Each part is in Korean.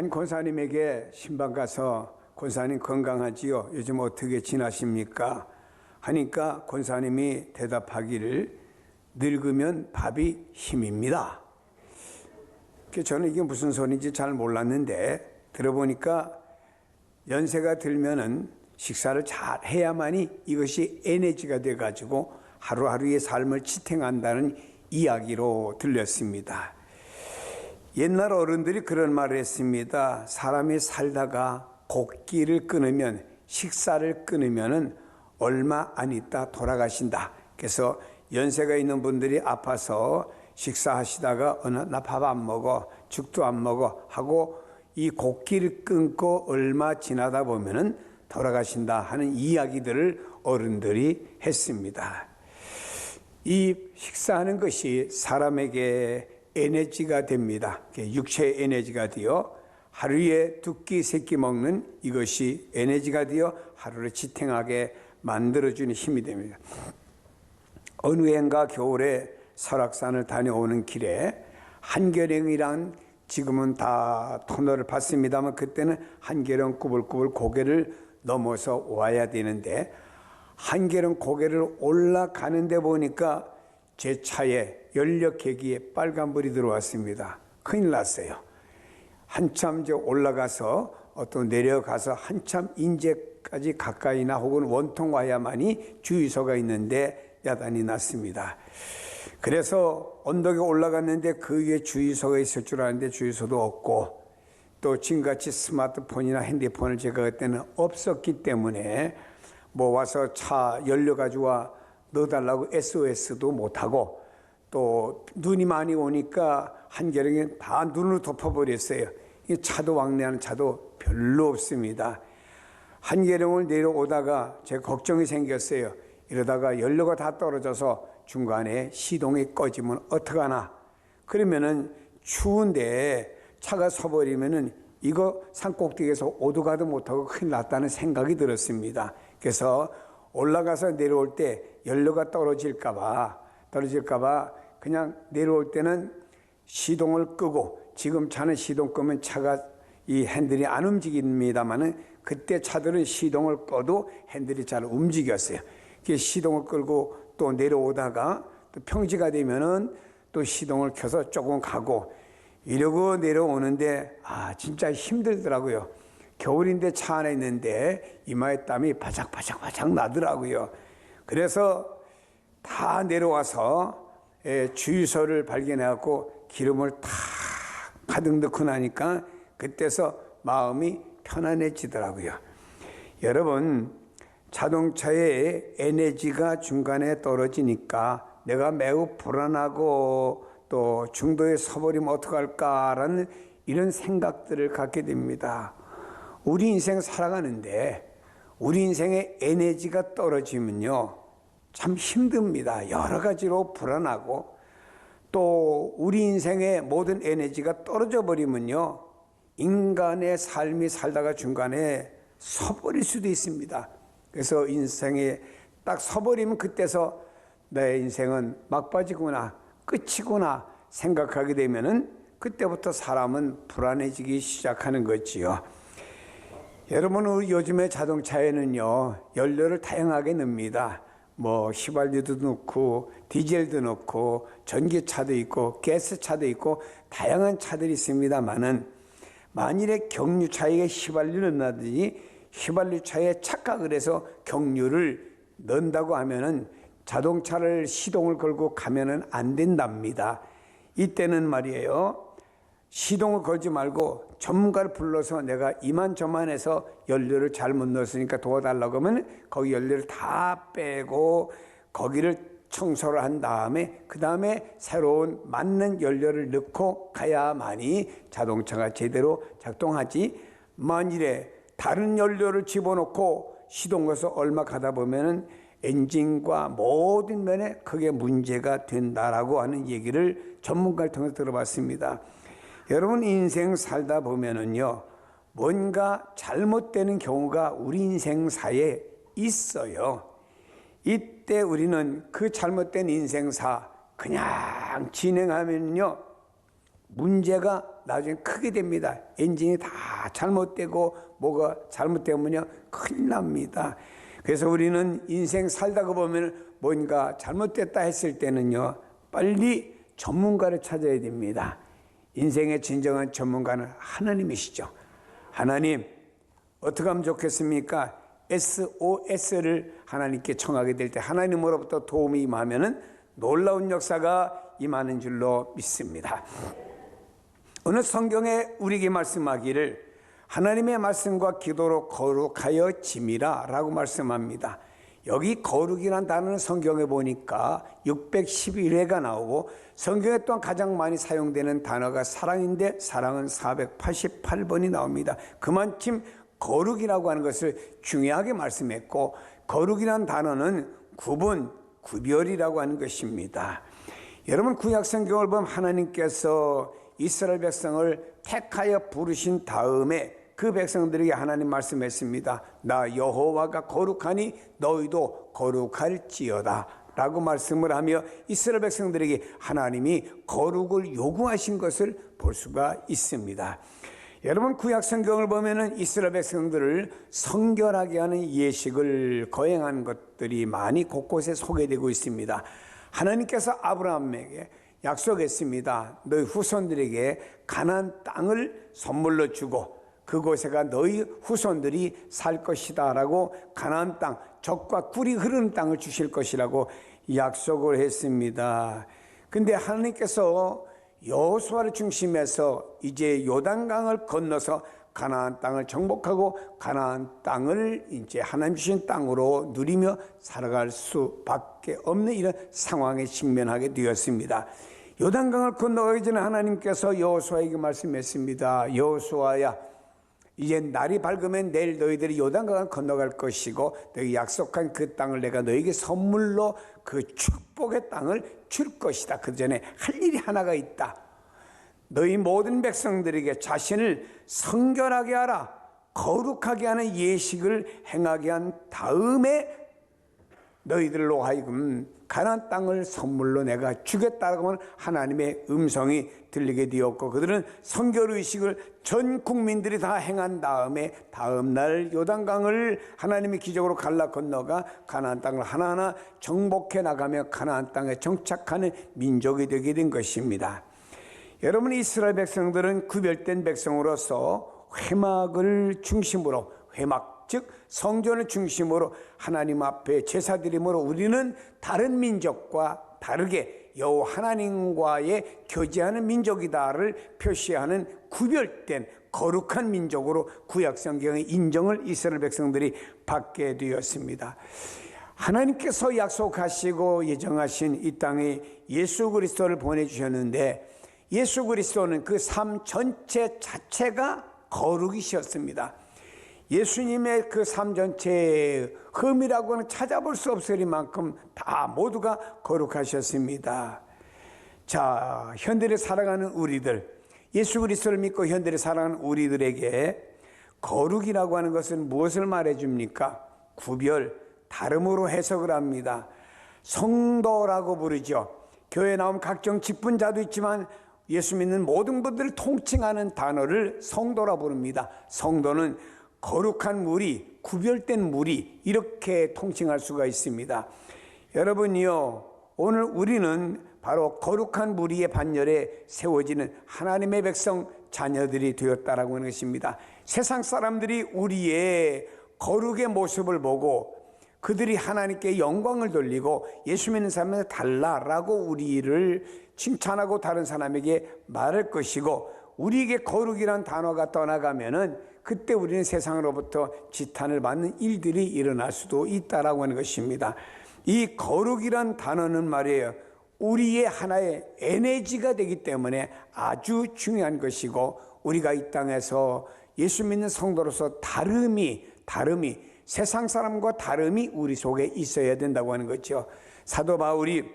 한 권사님에게 신방 가서 권사님 건강하지요? 요즘 어떻게 지나십니까? 하니까 권사님이 대답하기를 늙으면 밥이 힘입니다. 저는 이게 무슨 소리인지 잘 몰랐는데 들어보니까 연세가 들면은 식사를 잘 해야만이 이것이 에너지가 돼가지고 하루하루의 삶을 지탱한다는 이야기로 들렸습니다. 옛날 어른들이 그런 말을 했습니다. 사람이 살다가 곡기를 끊으면, 식사를 끊으면은 얼마 안 있다 돌아가신다. 그래서 연세가 있는 분들이 아파서 식사하시다가 나 밥 안 먹어, 죽도 안 먹어 하고 이 곡기를 끊고 얼마 지나다 보면은 돌아가신다 하는 이야기들을 어른들이 했습니다. 이 식사하는 것이 사람에게 에너지가 됩니다. 육체의 에너지가 되어 하루에 두 끼, 세 끼 먹는 이것이 에너지가 되어 하루를 지탱하게 만들어주는 힘이 됩니다. 어느 해인가 겨울에 설악산을 다녀오는 길에 한계령이란 지금은 다 터널을 봤습니다만 그때는 한계령 꾸불꾸불 고개를 넘어서 와야 되는데 한계령 고개를 올라가는데 보니까 제 차에 연료계기에 빨간불이 들어왔습니다. 큰일 났어요. 한참 올라가서 또 내려가서 한참 인제까지 가까이나 혹은 원통 와야만이 주유소가 있는데 야단이 났습니다. 그래서 언덕에 올라갔는데 그 위에 주유소가 있을 줄 알았는데 주유소도 없고 또 지금같이 스마트폰이나 핸드폰을 제가 그때는 없었기 때문에 뭐 와서 차 연료 가져와 넣어달라고 SOS도 못하고 또 눈이 많이 오니까 한계령에 다 눈으로 덮어버렸어요. 차도 왕래하는 차도 별로 없습니다. 한계령을 내려오다가 제가 걱정이 생겼어요. 이러다가 연료가 다 떨어져서 중간에 시동이 꺼지면 어떡하나. 그러면은 추운데 차가 서버리면은 이거 산꼭대기에서 오도가도 못하고 큰일 났다는 생각이 들었습니다. 그래서 올라가서 내려올 때 연료가 떨어질까봐 그냥 내려올 때는 시동을 끄고 지금 차는 시동 끄면 차가 이 핸들이 안 움직입니다만은 그때 차들은 시동을 꺼도 핸들이 잘 움직였어요. 시동을 끌고 또 내려오다가 또 평지가 되면은 또 시동을 켜서 조금 가고 이러고 내려오는데 진짜 힘들더라고요. 겨울인데 차 안에 있는데 이마에 땀이 바짝바짝 나더라고요. 그래서 다 내려와서 주유소를 발견해갖고 기름을 탁 가득 넣고 나니까 그때서 마음이 편안해지더라고요. 여러분, 자동차의 에너지가 중간에 떨어지니까 내가 매우 불안하고 또 중도에 서버리면 어떡할까라는 이런 생각들을 갖게 됩니다. 우리 인생 살아가는데 우리 인생의 에너지가 떨어지면요 참 힘듭니다. 여러 가지로 불안하고 또 우리 인생의 모든 에너지가 떨어져 버리면요 인간의 삶이 살다가 중간에 서버릴 수도 있습니다. 그래서 인생에 딱 서버리면 그때서 내 인생은 막바지구나, 끝이구나 생각하게 되면은 그때부터 사람은 불안해지기 시작하는 거지요. 여러분, 우리 요즘에 자동차에는요 연료를 다양하게 넣습니다. 뭐 휘발유도 넣고 디젤도 넣고 전기차도 있고 가스차도 있고 다양한 차들이 있습니다만은 만일에 경유차에 휘발유를 넣는다든지 휘발유차에 착각을 해서 경유를 넣는다고 하면은 자동차를 시동을 걸고 가면은 안 된답니다. 이때는 말이에요. 시동을 걸지 말고 전문가를 불러서 내가 이만저만해서 연료를 잘못 넣었으니까 도와달라고 하면 거기 연료를 다 빼고 거기를 청소를 한 다음에 그 다음에 새로운 맞는 연료를 넣고 가야만이 자동차가 제대로 작동하지. 만일에 다른 연료를 집어넣고 시동 걸어서 얼마 가다 보면은 엔진과 모든 면에 크게 문제가 된다라고 하는 얘기를 전문가를 통해서 들어봤습니다. 여러분, 인생 살다 보면은요 뭔가 잘못되는 경우가 우리 인생사에 있어요. 이때 우리는 그 잘못된 인생사 그냥 진행하면요 문제가 나중에 크게 됩니다. 엔진이 다 잘못되고 뭐가 잘못되면요 큰일 납니다. 그래서 우리는 인생 살다가 보면 뭔가 잘못됐다 했을 때는요 빨리 전문가를 찾아야 됩니다. 인생의 진정한 전문가는 하나님이시죠. 하나님 어떻게 하면 좋겠습니까? SOS를 하나님께 청하게 될 때 하나님으로부터 도움이 임하면 놀라운 역사가 임하는 줄로 믿습니다. 오늘 성경에 우리에게 말씀하기를 하나님의 말씀과 기도로 거룩하여 짐이라 라고 말씀합니다. 여기 거룩이라는 단어는 성경에 보니까 611회가 나오고 성경에 또한 가장 많이 사용되는 단어가 사랑인데 사랑은 488번이 나옵니다. 그만큼 거룩이라고 하는 것을 중요하게 말씀했고 거룩이라는 단어는 구분, 구별이라고 하는 것입니다. 여러분 구약 성경을 보면 하나님께서 이스라엘 백성을 택하여 부르신 다음에 그 백성들에게 하나님 말씀했습니다. 나 여호와가 거룩하니 너희도 거룩할지어다 라고 말씀을 하며 이스라엘 백성들에게 하나님이 거룩을 요구하신 것을 볼 수가 있습니다. 여러분 구약 성경을 보면은 이스라엘 백성들을 성결하게 하는 예식을 거행한 것들이 많이 곳곳에 소개되고 있습니다. 하나님께서 아브라함에게 약속했습니다. 너희 후손들에게 가나안 땅을 선물로 주고 그곳에가 너희 후손들이 살 것이다 라고 가나안 땅, 젖과 꿀이 흐르는 땅을 주실 것이라고 약속을 했습니다. 근데 하나님께서 여호수아를 중심해서 이제 요단강을 건너서 가나안 땅을 정복하고 가나안 땅을 이제 하나님 주신 땅으로 누리며 살아갈 수밖에 없는 이런 상황에 직면하게 되었습니다. 요단강을 건너가기 전에 하나님께서 여호수아에게 말씀했습니다. 여호수아야, 이제 날이 밝으면 내일 너희들이 요단강을 건너갈 것이고 너희 약속한 그 땅을 내가 너희에게 선물로 그 축복의 땅을 줄 것이다. 그 전에 할 일이 하나가 있다. 너희 모든 백성들에게 자신을 성결하게 하라, 거룩하게 하는 예식을 행하게 한 다음에 너희들로 하여금 가나안 땅을 선물로 내가 주겠다라고 하는 하나님의 음성이 들리게 되었고 그들은 성결의식을 전 국민들이 다 행한 다음에 다음 날 요단강을 하나님이 기적으로 갈라 건너가 가나안 땅을 하나하나 정복해 나가며 가나안 땅에 정착하는 민족이 되게 된 것입니다. 여러분 이스라엘 백성들은 구별된 백성으로서 회막을 중심으로 회막 즉 성전을 중심으로 하나님 앞에 제사드림으로 우리는 다른 민족과 다르게 여호와 하나님과의 교제하는 민족이다를 표시하는 구별된 거룩한 민족으로 구약 성경의 인정을 이스라엘 백성들이 받게 되었습니다. 하나님께서 약속하시고 예정하신 이 땅에 예수 그리스도를 보내주셨는데 예수 그리스도는 그 삶 전체 자체가 거룩이셨습니다. 예수님의 그 삶 전체의 흠이라고는 찾아볼 수 없을 만큼 다 모두가 거룩하셨습니다. 자, 현대를 살아가는 우리들, 예수 그리스도를 믿고 현대를 살아가는 우리들에게 거룩이라고 하는 것은 무엇을 말해줍니까? 구별, 다름으로 해석을 합니다. 성도라고 부르죠. 교회에 나오면 각종 직분자도 있지만 예수 믿는 모든 분들을 통칭하는 단어를 성도라 부릅니다. 성도는 거룩한 무리, 구별된 무리 이렇게 통칭할 수가 있습니다. 여러분이요, 오늘 우리는 바로 거룩한 무리의 반열에 세워지는 하나님의 백성 자녀들이 되었다라고 하는 것입니다. 세상 사람들이 우리의 거룩의 모습을 보고 그들이 하나님께 영광을 돌리고 예수 믿는 사람한테 달라라고 우리를 칭찬하고 다른 사람에게 말할 것이고 우리에게 거룩이란 단어가 떠나가면은 그때 우리는 세상으로부터 지탄을 받는 일들이 일어날 수도 있다라고 하는 것입니다. 이 거룩이란 단어는 말이에요, 우리의 하나의 에너지가 되기 때문에 아주 중요한 것이고 우리가 이 땅에서 예수 믿는 성도로서 다름이 세상 사람과 다름이 우리 속에 있어야 된다고 하는 거죠. 사도 바울이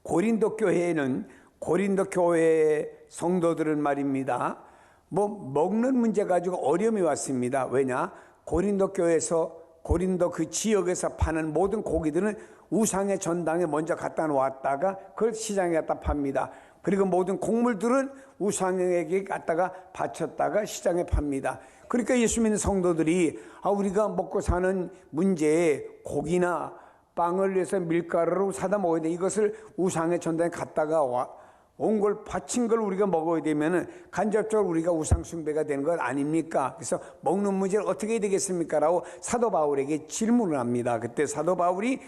고린도 교회에는 고린도 교회의 성도들은 말입니다, 먹는 문제 가지고 어려움이 왔습니다. 왜냐? 고린도 교회에서 고린도 그 지역에서 파는 모든 고기들은 우상의 전당에 먼저 갖다 놓았다가 그걸 시장에 갖다 팝니다. 그리고 모든 곡물들은 우상에게 갖다가 바쳤다가 시장에 팝니다. 그러니까 예수 믿는 성도들이 우리가 먹고 사는 문제에 고기나 빵을 위해서 밀가루로 사다 먹어야 돼. 이것을 우상의 전당에 갖다가 온 걸 바친 걸 우리가 먹어야 되면은 간접적으로 우리가 우상 숭배가 되는 것 아닙니까? 그래서 먹는 문제를 어떻게 해야 되겠습니까? 라고 사도 바울에게 질문을 합니다. 그때 사도 바울이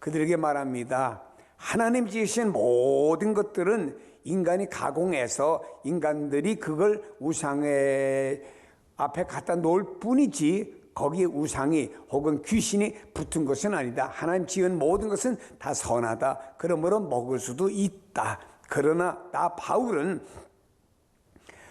그들에게 말합니다. 하나님 지으신 모든 것들은 인간이 가공해서 인간들이 그걸 우상의 앞에 갖다 놓을 뿐이지 거기에 우상이 혹은 귀신이 붙은 것은 아니다. 하나님 지은 모든 것은 다 선하다. 그러므로 먹을 수도 있다. 그러나 나 바울은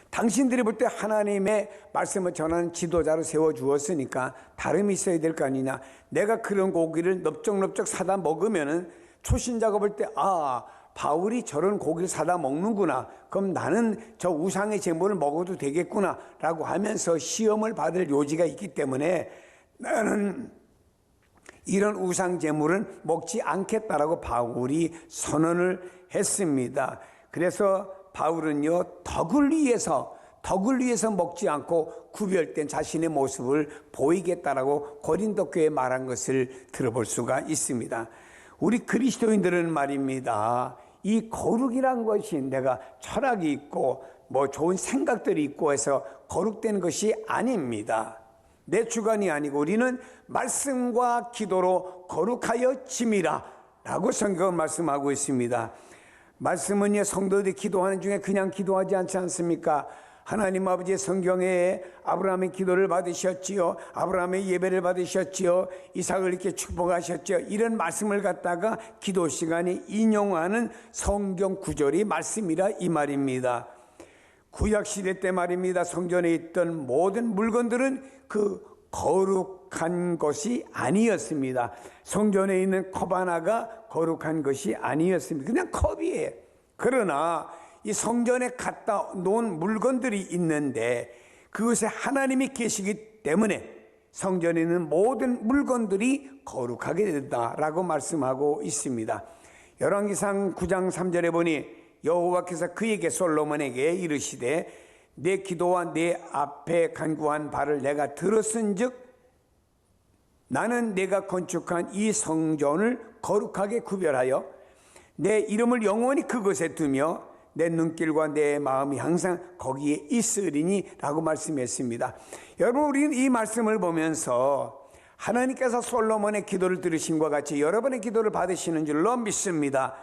당신들이 볼 때 하나님의 말씀을 전하는 지도자로 세워주었으니까 다름이 있어야 될 거 아니냐. 내가 그런 고기를 넓적넓적 사다 먹으면은 초신자가 볼 때 바울이 저런 고기를 사다 먹는구나. 그럼 나는 저 우상의 제물을 먹어도 되겠구나 라고 하면서 시험을 받을 요지가 있기 때문에 나는 이런 우상 제물은 먹지 않겠다라고 바울이 선언을 했습니다. 그래서 바울은요, 덕을 위해서 먹지 않고 구별된 자신의 모습을 보이겠다라고 고린도 교회에 말한 것을 들어볼 수가 있습니다. 우리 그리스도인들은 말입니다. 이 거룩이란 것이 내가 철학이 있고 좋은 생각들이 있고 해서 거룩된 것이 아닙니다. 내 주관이 아니고 우리는 말씀과 기도로 거룩하여 짐이라 라고 성경은 말씀하고 있습니다. 말씀은요, 성도들이 기도하는 중에 그냥 기도하지 않지 않습니까? 하나님 아버지의 성경에 아브라함의 기도를 받으셨지요. 아브라함의 예배를 받으셨지요. 이삭을 이렇게 축복하셨지요. 이런 말씀을 갖다가 기도 시간에 인용하는 성경 구절이 말씀이라 이 말입니다. 구약시대 때 말입니다. 성전에 있던 모든 물건들은 그 거룩한 것이 아니었습니다. 성전에 있는 컵 하나가 거룩한 것이 아니었습니다. 그냥 컵이에요. 그러나 이 성전에 갖다 놓은 물건들이 있는데 그것에 하나님이 계시기 때문에 성전에 있는 모든 물건들이 거룩하게 된다라고 말씀하고 있습니다. 열왕기상 9장 3절에 보니 여호와께서 그에게 솔로몬에게 이르시되 내 기도와 내 앞에 간구한 바를 내가 들었은즉 나는 내가 건축한 이 성전을 거룩하게 구별하여 내 이름을 영원히 그곳에 두며 내 눈길과 내 마음이 항상 거기에 있으리니 라고 말씀했습니다. 여러분, 우리는 이 말씀을 보면서 하나님께서 솔로몬의 기도를 들으신 것과 같이 여러분의 기도를 받으시는 줄로 믿습니다.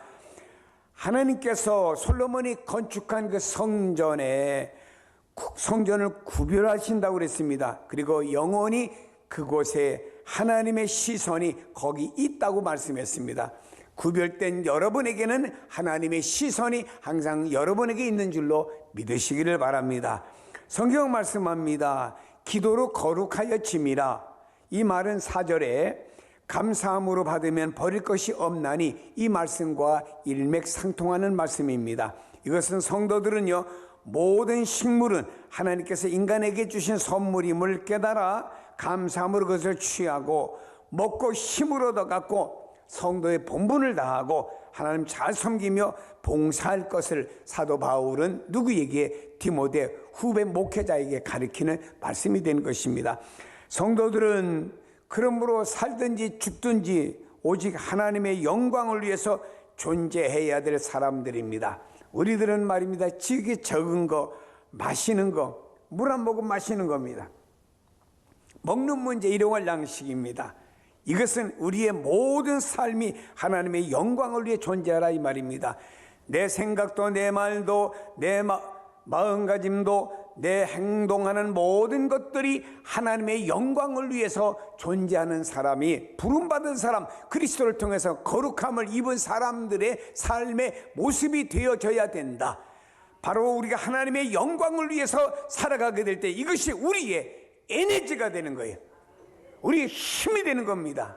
하나님께서 솔로몬이 건축한 그 성전을 구별하신다고 그랬습니다. 그리고 영원히 그곳에 하나님의 시선이 거기 있다고 말씀했습니다. 구별된 여러분에게는 하나님의 시선이 항상 여러분에게 있는 줄로 믿으시기를 바랍니다. 성경 말씀합니다. 기도로 거룩하여 짐이라. 이 말은 4절에 감사함으로 받으면 버릴 것이 없나니 이 말씀과 일맥상통하는 말씀입니다. 이것은 성도들은요, 모든 식물은 하나님께서 인간에게 주신 선물임을 깨달아 감사함으로 그것을 취하고 먹고 힘을 얻어갖고 성도의 본분을 다하고 하나님 잘 섬기며 봉사할 것을 사도 바울은 누구에게? 디모데 후배 목회자에게 가르치는 말씀이 된 것입니다. 성도들은 그러므로 살든지 죽든지 오직 하나님의 영광을 위해서 존재해야 될 사람들입니다. 우리들은 말입니다. 지극히 적은 거, 마시는 거, 물 한 모금 마시는 겁니다. 먹는 문제 일용할 양식입니다. 이것은 우리의 모든 삶이 하나님의 영광을 위해 존재하라 이 말입니다. 내 생각도 내 말도 내 마음가짐도 내 행동하는 모든 것들이 하나님의 영광을 위해서 존재하는 사람이 부름받은 사람, 그리스도를 통해서 거룩함을 입은 사람들의 삶의 모습이 되어져야 된다. 바로 우리가 하나님의 영광을 위해서 살아가게 될 때 이것이 우리의 에너지가 되는 거예요. 우리의 힘이 되는 겁니다.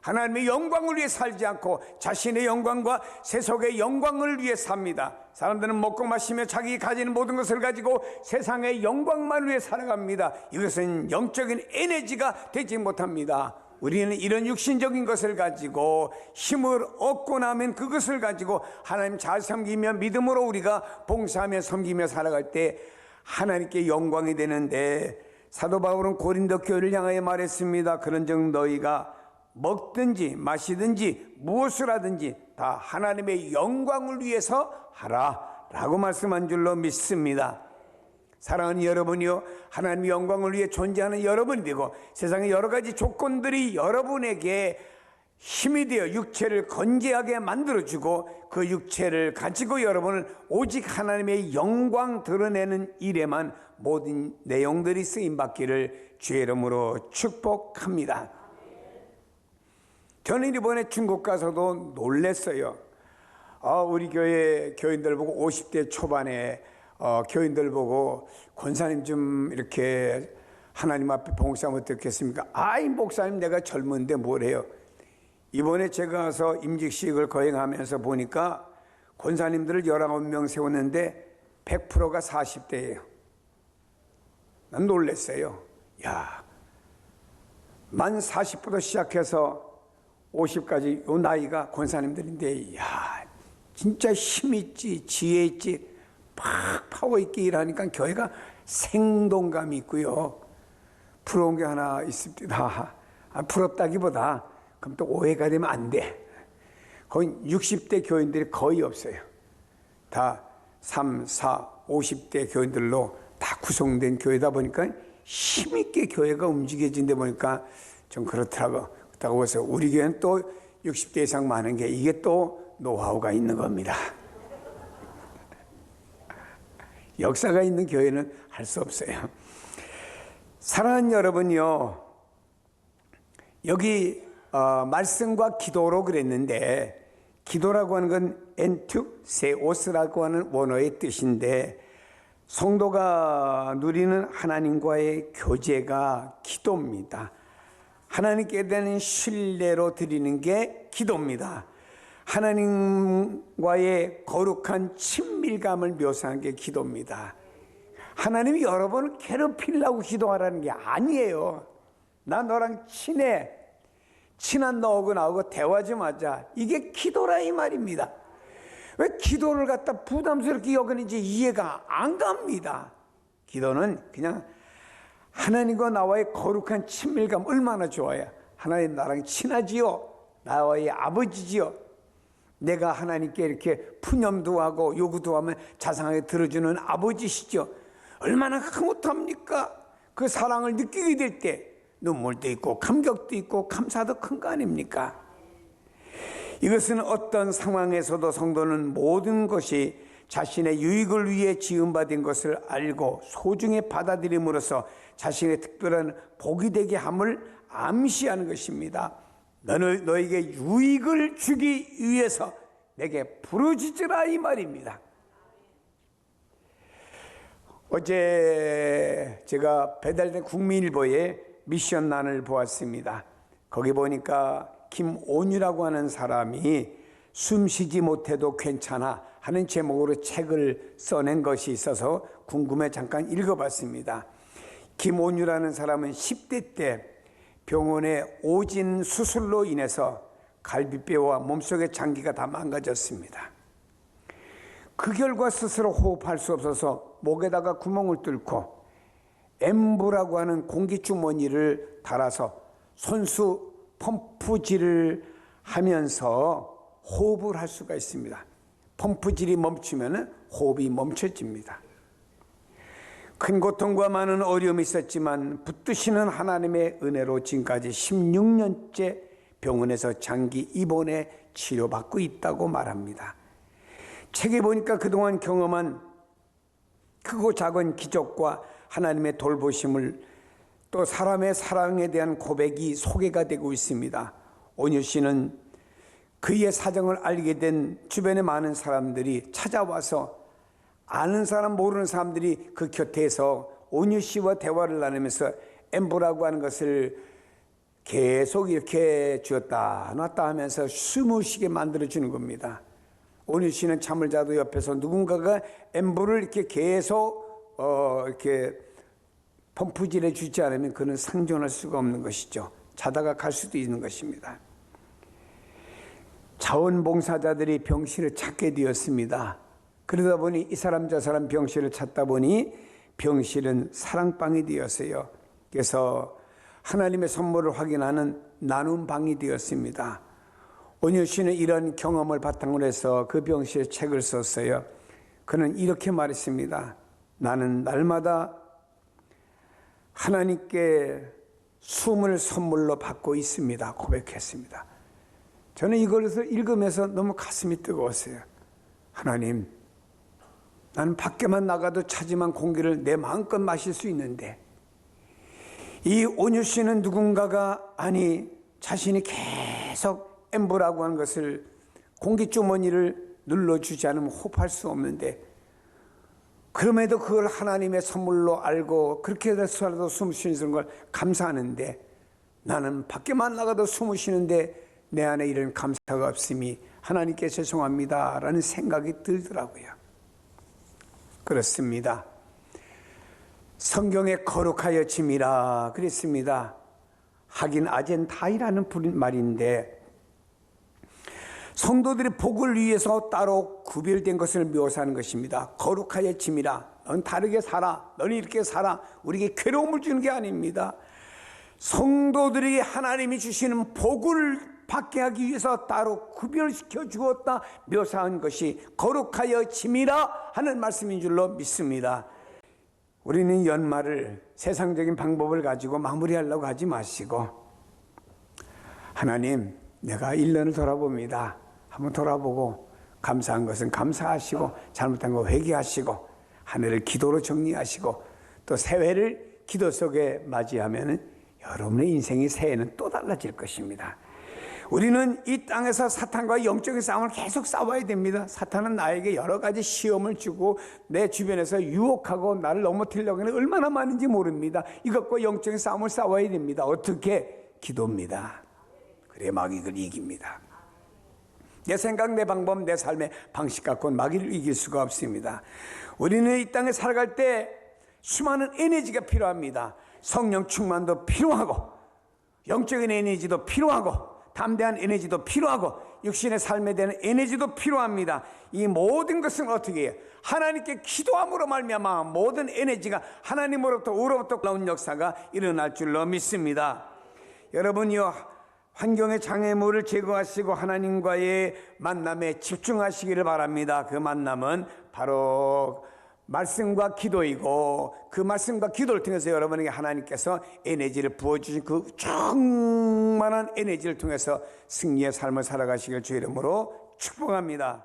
하나님의 영광을 위해 살지 않고 자신의 영광과 세속의 영광을 위해 삽니다. 사람들은 먹고 마시며 자기 가지는 모든 것을 가지고 세상의 영광만 위해 살아갑니다. 이것은 영적인 에너지가 되지 못합니다. 우리는 이런 육신적인 것을 가지고 힘을 얻고 나면 그것을 가지고 하나님 잘 섬기며 믿음으로 우리가 봉사하며 섬기며 살아갈 때 하나님께 영광이 되는데, 사도 바울은 고린도 교회를 향하여 말했습니다. 그런즉 너희가 먹든지 마시든지 무엇을 하든지 다 하나님의 영광을 위해서 하라 라고 말씀한 줄로 믿습니다. 사랑하는 여러분이요, 하나님의 영광을 위해 존재하는 여러분이 되고 세상의 여러 가지 조건들이 여러분에게 힘이 되어 육체를 건재하게 만들어주고 그 육체를 가지고 여러분을 오직 하나님의 영광 드러내는 일에만 모든 내용들이 쓰임받기를 주의 이름으로 축복합니다. 저는 이번에 중국 가서도 놀랐어요. 우리 교회 교인들 보고 50대 초반에 교인들 보고 권사님 좀 이렇게 하나님 앞에 봉사하면 어떻겠습니까? 아이 목사님 내가 젊은데 뭘 해요? 이번에 제가 가서 임직식을 거행하면서 보니까 권사님들을 19명 세웠는데 100%가 40대예요. 난 놀랐어요. 야, 만 40부터 시작해서 50까지 요 나이가 권사님들인데, 야, 진짜 힘있지, 지혜있지, 팍 파워있게 일하니까 교회가 생동감이 있고요. 부러운 게 하나 있습니다. 부럽다기보다 그럼 또 오해가 되면 안 돼. 거의 60대 교인들이 거의 없어요. 다 3, 4, 50대 교인들로 다 구성된 교회다 보니까 힘있게 교회가 움직여진다 보니까 좀 그렇더라고. 그렇다고 해서 우리 교회는 또 60대 이상 많은 게 이게 또 노하우가 있는 겁니다. 역사가 있는 교회는 할 수 없어요. 사랑하는 여러분요, 여기 말씀과 기도로 그랬는데, 기도라고 하는 건 엔투세오스라고 하는 원어의 뜻인데, 성도가 누리는 하나님과의 교제가 기도입니다. 하나님께 대한 신뢰로 드리는 게 기도입니다. 하나님과의 거룩한 친밀감을 묘사한 게 기도입니다. 하나님이 여러분을 괴롭히려고 기도하라는 게 아니에요. 나 너랑 친해. 친한 너하고 나하고 대화 좀 하자. 이게 기도라 이 말입니다. 왜 기도를 갖다 부담스럽게 여기는지 이해가 안 갑니다. 기도는 그냥 하나님과 나와의 거룩한 친밀감 얼마나 좋아요. 하나님 나랑 친하지요. 나와의 아버지지요. 내가 하나님께 이렇게 푸념도 하고 요구도 하면 자상하게 들어주는 아버지시죠. 얼마나 흐뭇합니까? 그 사랑을 느끼게 될 때 눈물도 있고 감격도 있고 감사도 큰 거 아닙니까? 이것은 어떤 상황에서도 성도는 모든 것이 자신의 유익을 위해 지음받은 것을 알고 소중히 받아들임으로써 자신의 특별한 복이 되게 함을 암시하는 것입니다. 너는 너에게 유익을 주기 위해서 내게 부르짖으라 이 말입니다. 어제 제가 배달된 국민일보에 미션란을 보았습니다. 거기 보니까 김온유라고 하는 사람이 숨쉬지 못해도 괜찮아 하는 제목으로 책을 써낸 것이 있어서 궁금해 잠깐 읽어봤습니다. 김온유라는 사람은 10대 때 병원에 오진 수술로 인해서 갈비뼈와 몸속의 장기가 다 망가졌습니다. 그 결과 스스로 호흡할 수 없어서 목에다가 구멍을 뚫고 엠브라고 하는 공기주머니를 달아서 손수 펌프질을 하면서 호흡을 할 수가 있습니다. 펌프질이 멈추면 호흡이 멈춰집니다. 큰 고통과 많은 어려움이 있었지만 붙드시는 하나님의 은혜로 지금까지 16년째 병원에서 장기 입원에 치료받고 있다고 말합니다. 책에 보니까 그동안 경험한 크고 작은 기적과 하나님의 돌보심을 또 사람의 사랑에 대한 고백이 소개가 되고 있습니다. 온유 씨는 그의 사정을 알게 된 주변의 많은 사람들이 찾아와서 아는 사람 모르는 사람들이 그 곁에서 온유 씨와 대화를 나누면서 엠브라고 하는 것을 계속 이렇게 쥐었다 놨다 하면서 숨을 쉬게 만들어주는 겁니다. 온유 씨는 잠을 자도 옆에서 누군가가 엠브를 이렇게 계속 이렇게 펌프질해 주지 않으면 그는 생존할 수가 없는 것이죠. 자다가 갈 수도 있는 것입니다. 자원봉사자들이 병실을 찾게 되었습니다. 그러다 보니 이 사람 저 사람 병실을 찾다 보니 병실은 사랑방이 되었어요. 그래서 하나님의 선물을 확인하는 나눔 방이 되었습니다. 온유 씨는 이런 경험을 바탕으로 해서 그 병실에 책을 썼어요. 그는 이렇게 말했습니다. 나는 날마다 하나님께 숨을 선물로 받고 있습니다. 고백했습니다. 저는 이것을 읽으면서 너무 가슴이 뜨거웠어요. 하나님, 나는 밖에만 나가도 차지만 공기를 내 마음껏 마실 수 있는데 이 온유 씨는 누군가가 자신이 계속 엠보라고 하는 것을 공기주머니를 눌러주지 않으면 호흡할 수 없는데 그럼에도 그걸 하나님의 선물로 알고 그렇게 해서라도 숨 쉬는 걸 감사하는데 나는 밖에만 나가도 숨을 쉬는데 내 안에 이런 감사가 없음이 하나님께 죄송합니다 라는 생각이 들더라고요. 그렇습니다. 성경에 거룩하여 짐이라 그랬습니다. 하긴 아젠타이라는 말인데 성도들의 복을 위해서 따로 구별된 것을 묘사하는 것입니다. 거룩하여 짐이라. 넌 다르게 살아. 너는 이렇게 살아. 우리에게 괴로움을 주는 게 아닙니다. 성도들이 하나님이 주시는 복을 받게 하기 위해서 따로 구별시켜 주었다 묘사한 것이 거룩하여 짐이라 하는 말씀인 줄로 믿습니다. 우리는 연말을 세상적인 방법을 가지고 마무리하려고 하지 마시고 하나님, 내가 1년을 돌아봅니다. 한번 돌아보고 감사한 것은 감사하시고 잘못한 거 회개하시고 한 해를 기도로 정리하시고 또 새해를 기도 속에 맞이하면 여러분의 인생의 새해는 또 달라질 것입니다. 우리는 이 땅에서 사탄과 영적인 싸움을 계속 싸워야 됩니다. 사탄은 나에게 여러 가지 시험을 주고 내 주변에서 유혹하고 나를 넘어뜨리려고 하는 얼마나 많은지 모릅니다. 이것과 영적인 싸움을 싸워야 됩니다. 어떻게? 기도입니다. 그래 마귀를 이깁니다. 내 생각, 내 방법, 내 삶의 방식 갖고는 마귀를 이길 수가 없습니다. 우리는 이 땅에 살아갈 때 수많은 에너지가 필요합니다. 성령 충만도 필요하고 영적인 에너지도 필요하고 담대한 에너지도 필요하고 육신의 삶에 대한 에너지도 필요합니다. 이 모든 것은 어떻게 해요? 하나님께 기도함으로 말미암아 모든 에너지가 하나님으로부터 우로부터 나온 역사가 일어날 줄로 믿습니다. 여러분이요, 환경의 장애물을 제거하시고 하나님과의 만남에 집중하시기를 바랍니다. 그 만남은 바로 말씀과 기도이고 그 말씀과 기도를 통해서 여러분에게 하나님께서 에너지를 부어주신 그 충만한 에너지를 통해서 승리의 삶을 살아가시길 주의 이름으로 축복합니다.